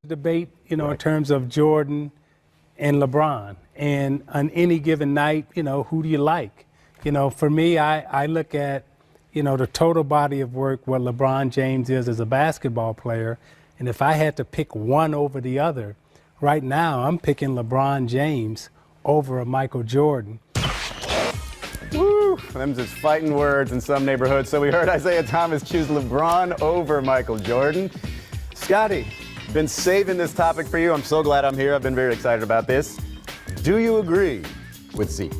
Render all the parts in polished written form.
Debate, in terms of Jordan and LeBron. And on any given night, who do you like? For me, I look at, the total body of work, what LeBron James is as a basketball player. And if I had to pick one over the other, right now I'm picking LeBron James over a Michael Jordan. Woo! Them's just fighting words in some neighborhoods. So we heard Isaiah Thomas choose LeBron over Michael Jordan. Scottie, been saving this topic for you. I'm so glad I'm here. I've been very excited about this. Do you agree with Zeke?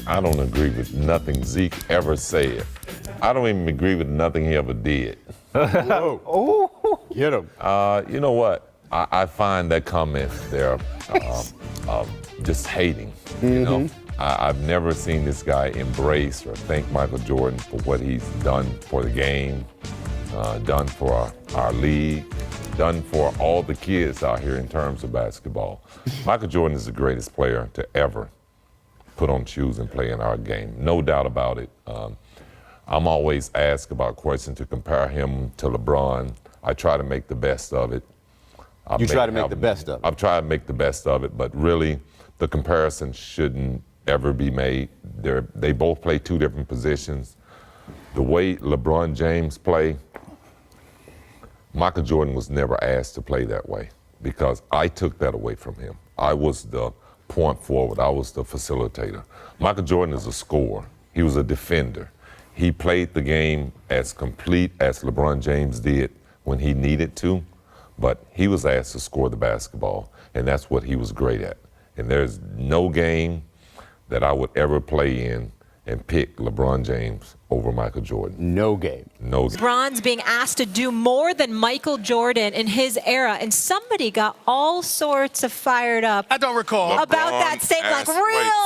I don't agree with nothing Zeke ever said. I don't even agree with nothing he ever did. Whoa. Oh, get him. You know what? I find that comment there just hating. You know, I've never seen this guy embrace or thank Michael Jordan for what he's done for the game, done for our league, done for all the kids out here in terms of basketball. Michael Jordan is the greatest player to ever put on shoes and play in our game. No doubt about it. I'm always asked about questions to compare him to LeBron. I try to make the best of it. You try to make the best of it? I've tried to make the best of it, but really the comparison shouldn't ever be made. They both play two different positions. The way LeBron James play, Michael Jordan was never asked to play that way because I took that away from him. I was the point forward. I was the facilitator. Michael Jordan is a scorer. He was a defender. He played the game as complete as LeBron James did when he needed to, but he was asked to score the basketball, and that's what he was great at. And there's no game that I would ever play in and pick LeBron James over Michael Jordan. No game. No game. LeBron's being asked to do more than Michael Jordan in his era, and somebody got all sorts of fired up. I don't recall. About that statement,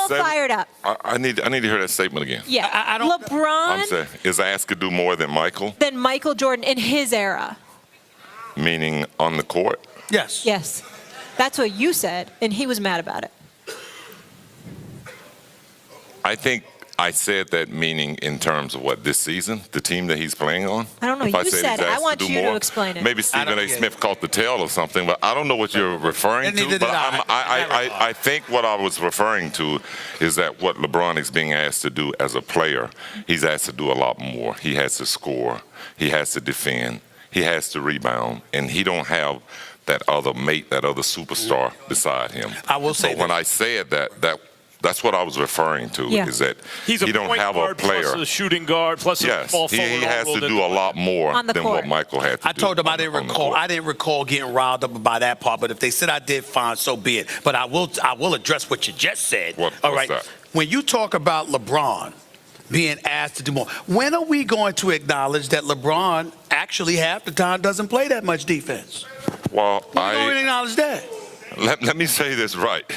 fired up. I need to hear that statement again. Yeah, I don't. LeBron I'm saying, is asked to do more than Michael? than Michael Jordan in his era. Meaning on the court? Yes. Yes, that's what you said, and he was mad about it. I think I said that meaning in terms of what, this season, the team that he's playing on? I don't know. If You said said he's it. I asked want do you to more, explain it. Maybe Stephen A. Smith caught the tail or something, but I don't know what you're referring And to. neither But did I. I think what I was referring to is that what LeBron is being asked to do as a player, he's asked to do a lot more. He has to score. He has to defend. He has to rebound. And he don't have that other mate, that other superstar beside him. I will say when I said that's what I was referring to, is that he's a he don't point have guard a player. plus a shooting guard plus a small forward. He has to do a lot more than what Michael had to do. I told them I didn't recall. I didn't recall getting riled up by that part. But if they said I did, fine, so be it. But I will address what you just said. All right. That? When you talk about LeBron being asked to do more, when are we going to acknowledge that LeBron actually half the time doesn't play that much defense? Well, I don't acknowledge that. Let me say this right.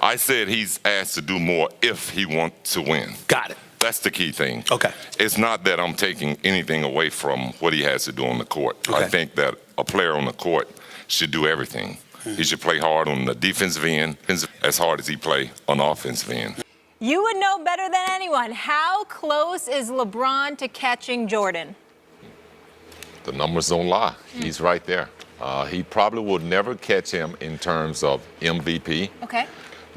I said he's asked to do more if he wants to win. Got it. That's the key thing. Okay. It's not that I'm taking anything away from what he has to do on the court. Okay. I think that a player on the court should do everything. He should play hard on the defensive end as hard as he play on the offensive end. You would know better than anyone. How close is LeBron to catching Jordan? The numbers don't lie. He's right there. He probably will never catch him in terms of MVP. Okay.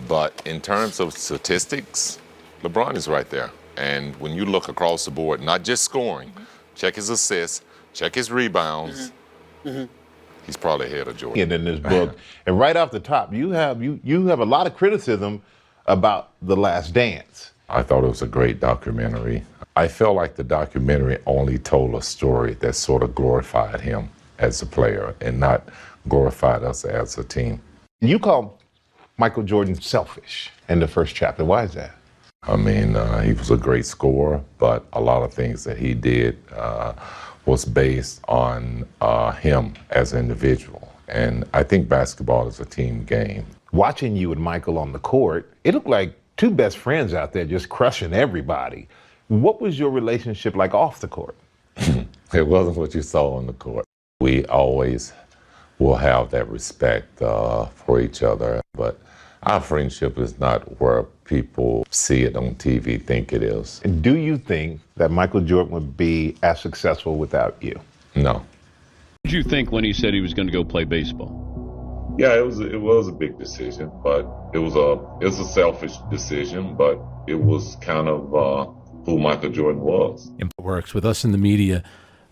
But in terms of statistics, LeBron is right there. And when you look across the board, not just scoring, check his assists, check his rebounds, he's probably ahead of Jordan. In this book, and right off the top, you have a lot of criticism about The Last Dance. I thought it was a great documentary. I felt like the documentary only told a story that sort of glorified him as a player and not glorified us as a team. You call Michael Jordan selfish in the first chapter. Why is that? I mean, he was a great scorer, but a lot of things that he did was based on him as an individual. And I think basketball is a team game. Watching you and Michael on the court, it looked like two best friends out there just crushing everybody. What was your relationship like off the court? It wasn't what you saw on the court. We always will have that respect for each other, but our friendship is not where people see it on TV think it is. And do you think that Michael Jordan would be as successful without you? No. What did you think when he said he was going to go play baseball? Yeah, it was a big decision, but it was a selfish decision, but it was kind of who Michael Jordan was. It works with us in the media.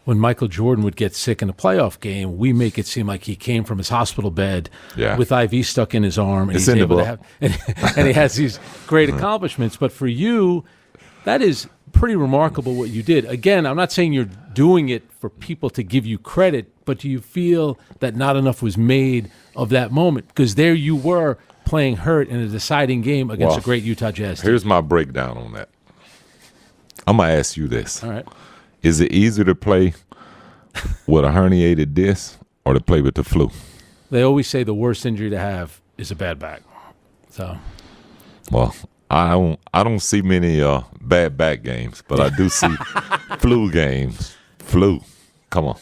When Michael Jordan would get sick in a playoff game, we make it seem like he came from his hospital bed with IV stuck in his arm, and It's he's in the able to book. have, and he has these great accomplishments. But for you, that is pretty remarkable what you did. Again, I'm not saying you're doing it for people to give you credit, but do you feel that not enough was made of that moment? Because there you were playing hurt in a deciding game against a great Utah Jazz team. Here's my breakdown on that. I'm going to ask you this. All right. Is it easier to play with a herniated disc or to play with the flu? They always say the worst injury to have is a bad back. So, well, I don't see many bad back games, but I do see flu games. Flu. Come on.